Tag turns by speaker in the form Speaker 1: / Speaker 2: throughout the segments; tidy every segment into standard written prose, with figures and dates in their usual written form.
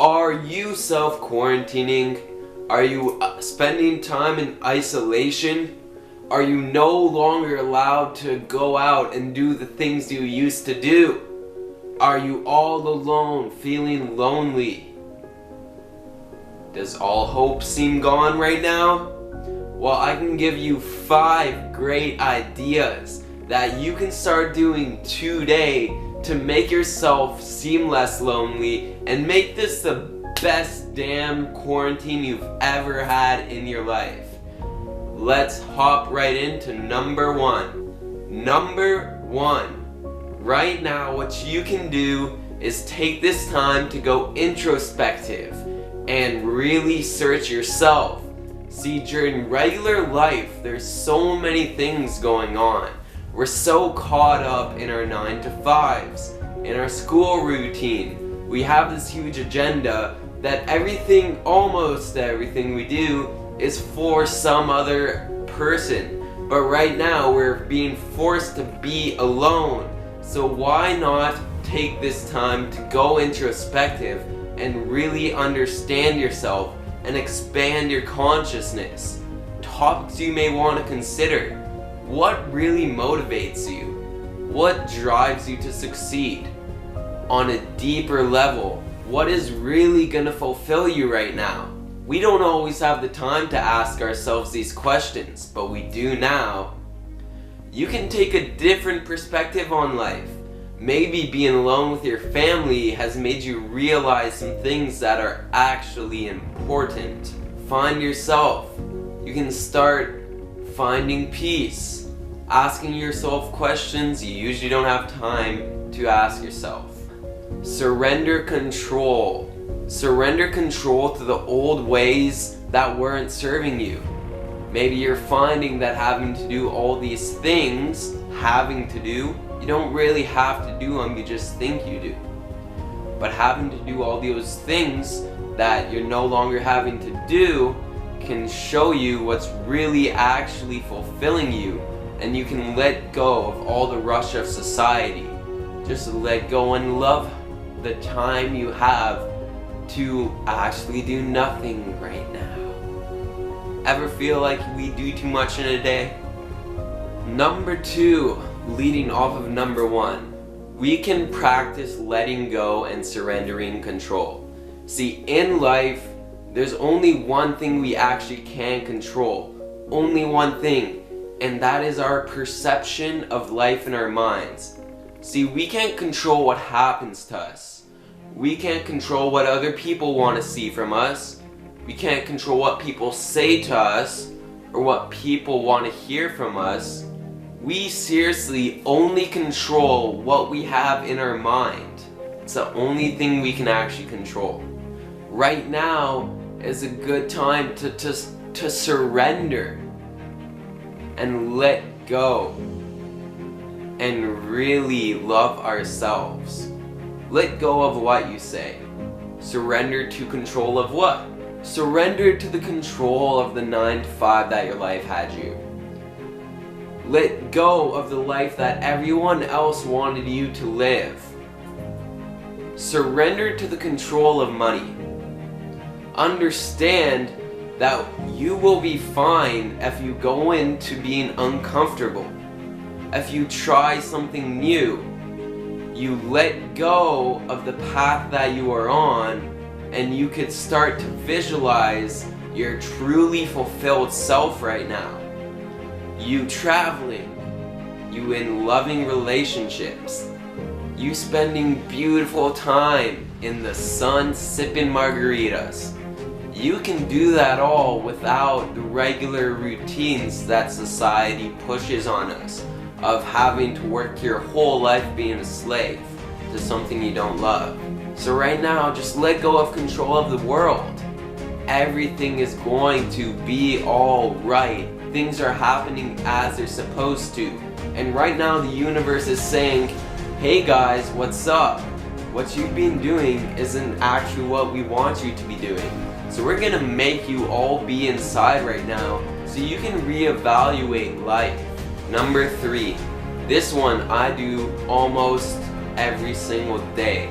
Speaker 1: Are you self-quarantining? Are you spending time in isolation? Are you no longer allowed to go out and do the things you used to do? Are you all alone, feeling lonely? Does all hope seem gone right now? Well, I can give you 5 great ideas that you can start doing today to make yourself seem less lonely and make this the best damn quarantine you've ever had in your life. Let's hop right into number 1. Number 1. Right now, what you can do is take this time to go introspective and really search yourself. See, during regular life, there's so many things going on. We're so caught up in our 9 to 5s, in our school routine. We have this huge agenda that almost everything we do is for some other person. But right now, we're being forced to be alone. So why not take this time to go introspective and really understand yourself and expand your consciousness? Topics you may want to consider. What really motivates you? What drives you to succeed? On a deeper level, what is really gonna fulfill you right now? We don't always have the time to ask ourselves these questions, but we do now. You can take a different perspective on life. Maybe being alone with your family has made you realize some things that are actually important. Find yourself. You can start finding peace, asking yourself questions you usually don't have time to ask yourself. Surrender control. Surrender control to the old ways that weren't serving you. Maybe you're finding that having to do all these things, you don't really have to do them, you just think you do. But having to do all those things that you're no longer having to do can show you what's really actually fulfilling you, and you can let go of all the rush of society. Just let go and love the time you have to actually do nothing right now. Ever feel like we do too much in a day? Number 2, leading off of number 1, we can practice letting go and surrendering control. See, in life, there's only one thing we actually can control. Only one thing, and that is our perception of life in our minds. See, we can't control what happens to us. We can't control what other people want to see from us. We can't control what people say to us or what people want to hear from us. We seriously only control what we have in our mind. It's the only thing we can actually control. Right now is a good time to surrender and let go and really love ourselves. Let go of what you say. Surrender to control of what? Surrender to the control of the 9 to 5 that your life had you. Let go of the life that everyone else wanted you to live. Surrender to the control of money. Understand that you will be fine if you go into being uncomfortable. If you try something new, you let go of the path that you are on, and you could start to visualize your truly fulfilled self right now. You traveling, you in loving relationships, you spending beautiful time in the sun sipping margaritas. You can do that all without the regular routines that society pushes on us, of having to work your whole life being a slave to something you don't love. So right now, just let go of control of the world. Everything is going to be all right. Things are happening as they're supposed to. And right now the universe is saying, hey guys, what's up? What you've been doing isn't actually what we want you to be doing. So we're gonna make you all be inside right now so you can reevaluate life. Number 3, this one I do almost every single day.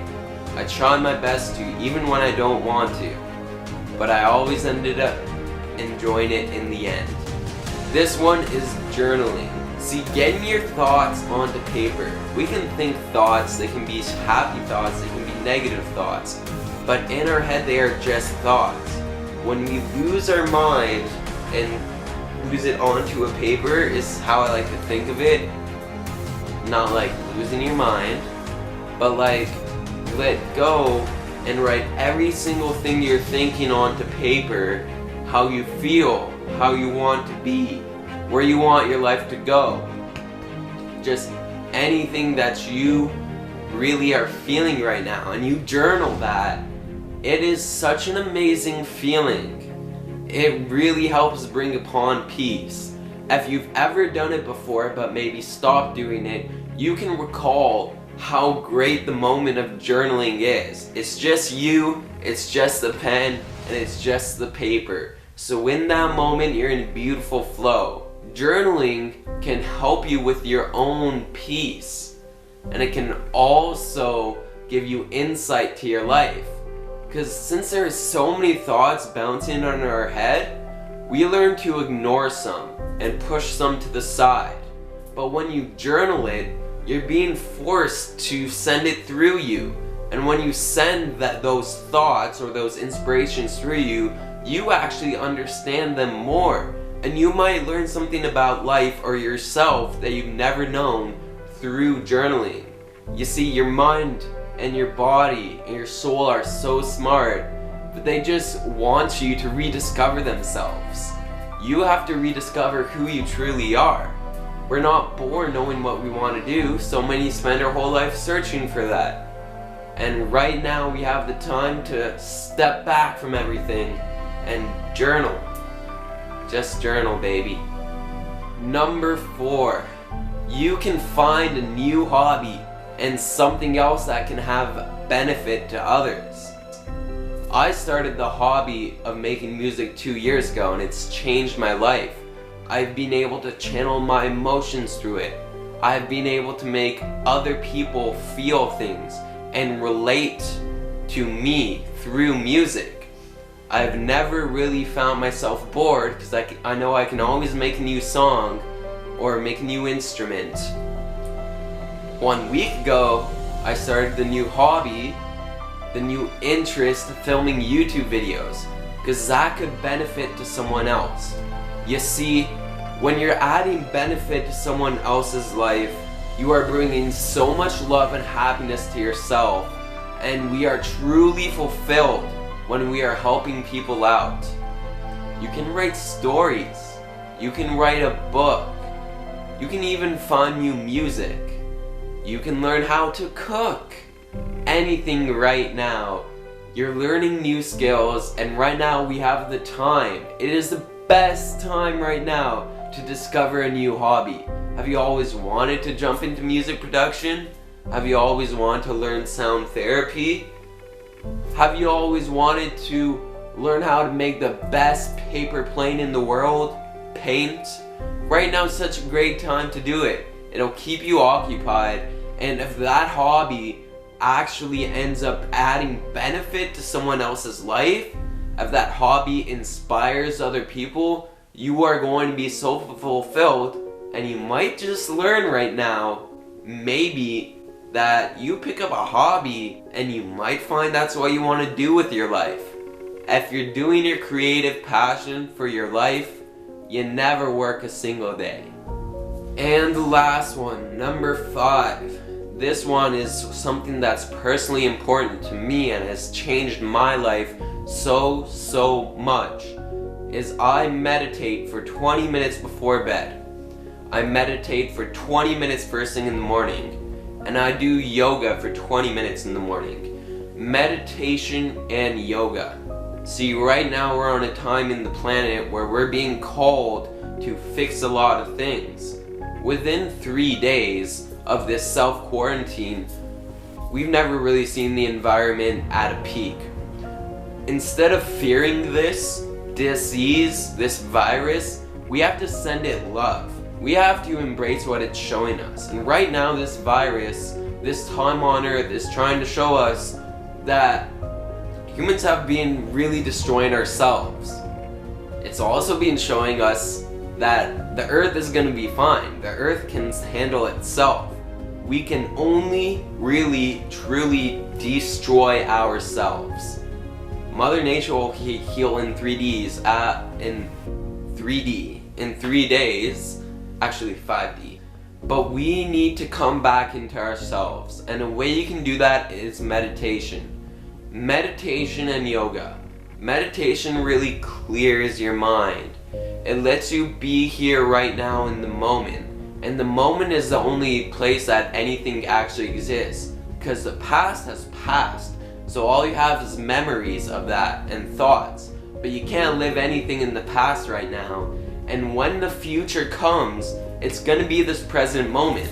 Speaker 1: I try my best to, even when I don't want to. But I always ended up enjoying it in the end. This one is journaling. See, getting your thoughts onto paper. We can think thoughts, they can be happy thoughts, they can be negative thoughts. But in our head, they are just thoughts. When we lose our mind and lose it onto a paper is how I like to think of it. Not like losing your mind, but like let go and write every single thing you're thinking onto paper, how you feel, how you want to be, where you want your life to go. Just anything that you really are feeling right now, and you journal that. It is such an amazing feeling. It really helps bring upon peace. If you've ever done it before but maybe stopped doing it, you can recall how great the moment of journaling is. It's just you, it's just the pen, and it's just the paper. So in that moment, you're in beautiful flow. Journaling can help you with your own peace, and it can also give you insight to your life. Because since there are so many thoughts bouncing on our head, we learn to ignore some and push some to the side. But when you journal it, you're being forced to send it through you. And when you send those thoughts or those inspirations through you, you actually understand them more. And you might learn something about life or yourself that you've never known through journaling. You see, your mind and your body and your soul are so smart, but they just want you to rediscover themselves. You have to rediscover who you truly are. We're not born knowing what we want to do, so many spend our whole life searching for that. And right now we have the time to step back from everything and journal. Just journal, baby. Number 4, you can find a new hobby and something else that can have benefit to others. I started the hobby of making music 2 years ago, and it's changed my life. I've been able to channel my emotions through it. I've been able to make other people feel things and relate to me through music. I've never really found myself bored because I know I can always make a new song or make a new instrument. 1 week ago, I started the new hobby, the new interest of filming YouTube videos, because that could benefit to someone else. You see, when you're adding benefit to someone else's life, you are bringing so much love and happiness to yourself, and we are truly fulfilled when we are helping people out. You can write stories, you can write a book, you can even find new music, you can learn how to cook. Anything right now. You're learning new skills, and right now we have the time. It is the best time right now to discover a new hobby. Have you always wanted to jump into music production? Have you always wanted to learn sound therapy? Have you always wanted to learn how to make the best paper plane in the world? Paint? Right now is such a great time to do it. It'll keep you occupied, and if that hobby actually ends up adding benefit to someone else's life, if that hobby inspires other people, you are going to be so fulfilled. And you might just learn right now, maybe, that you pick up a hobby and you might find that's what you want to do with your life. If you're doing your creative passion for your life, you never work a single day. And the last one, number 5. This one is something that's personally important to me and has changed my life so much, is I meditate for 20 minutes before bed. I meditate for 20 minutes first thing in the morning, and I do yoga for 20 minutes in the morning. Meditation and yoga. See, right now we're on a time in the planet where we're being called to fix a lot of things. Within 3 days of this self-quarantine, we've never really seen the environment at a peak. Instead of fearing this disease, this virus, we have to send it love. We have to embrace what it's showing us. And right now, this virus, this time on earth, is trying to show us that humans have been really destroying ourselves. It's also been showing us that the earth is going to be fine. The earth can handle itself. We can only really, truly destroy ourselves. Mother Nature will heal in 3 days, actually 5D. But we need to come back into ourselves, and a way you can do that is meditation. Meditation and yoga. Meditation really clears your mind. It lets you be here right now in the moment. And the moment is the only place that anything actually exists, because the past has passed. So all you have is memories of that and thoughts. But you can't live anything in the past right now. And when the future comes, it's going to be this present moment.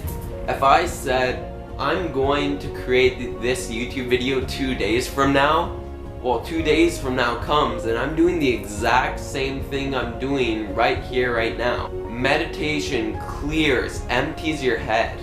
Speaker 1: If I said, I'm going to create this YouTube video 2 days from now, well, 2 days from now comes and I'm doing the exact same thing I'm doing right here, right now. Meditation clears, empties your head,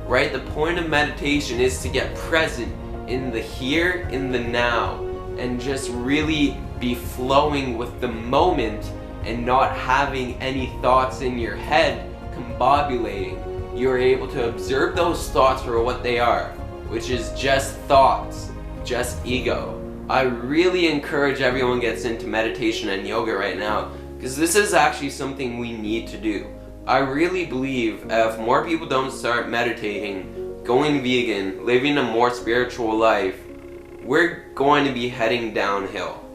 Speaker 1: right? The point of meditation is to get present in the here, in the now, and just really be flowing with the moment and not having any thoughts in your head combobulating. You're able to observe those thoughts for what they are, which is just thoughts, just ego. I really encourage everyone gets into meditation and yoga right now, because this is actually something we need to do. I really believe if more people don't start meditating, going vegan, living a more spiritual life, we're going to be heading downhill.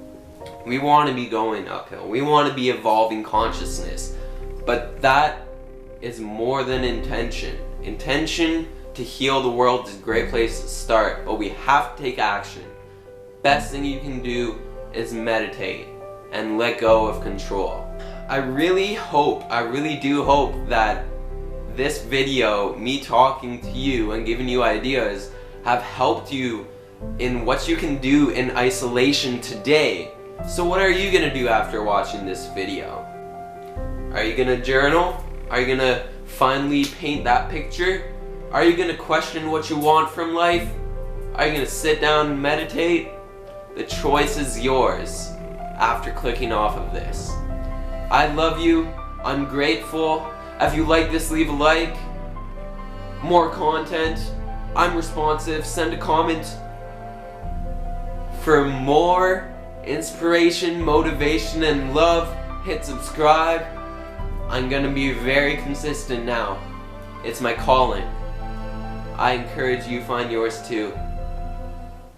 Speaker 1: We want to be going uphill. We want to be evolving consciousness. But that is more than intention. Intention to heal the world is a great place to start, but we have to take action. Best thing you can do is meditate and let go of control. I really do hope that this video, me talking to you and giving you ideas, have helped you in what you can do in isolation today. So what are you gonna do after watching this video? Are you gonna journal? Are you gonna finally paint that picture? Are you gonna question what you want from life? Are you gonna sit down and meditate? The choice is yours after clicking off of this. I love you. I'm grateful. If you like this, leave a like. More content. I'm responsive. Send a comment. For more inspiration, motivation, and love, hit subscribe. I'm gonna be very consistent now. It's my calling. I encourage you find yours too.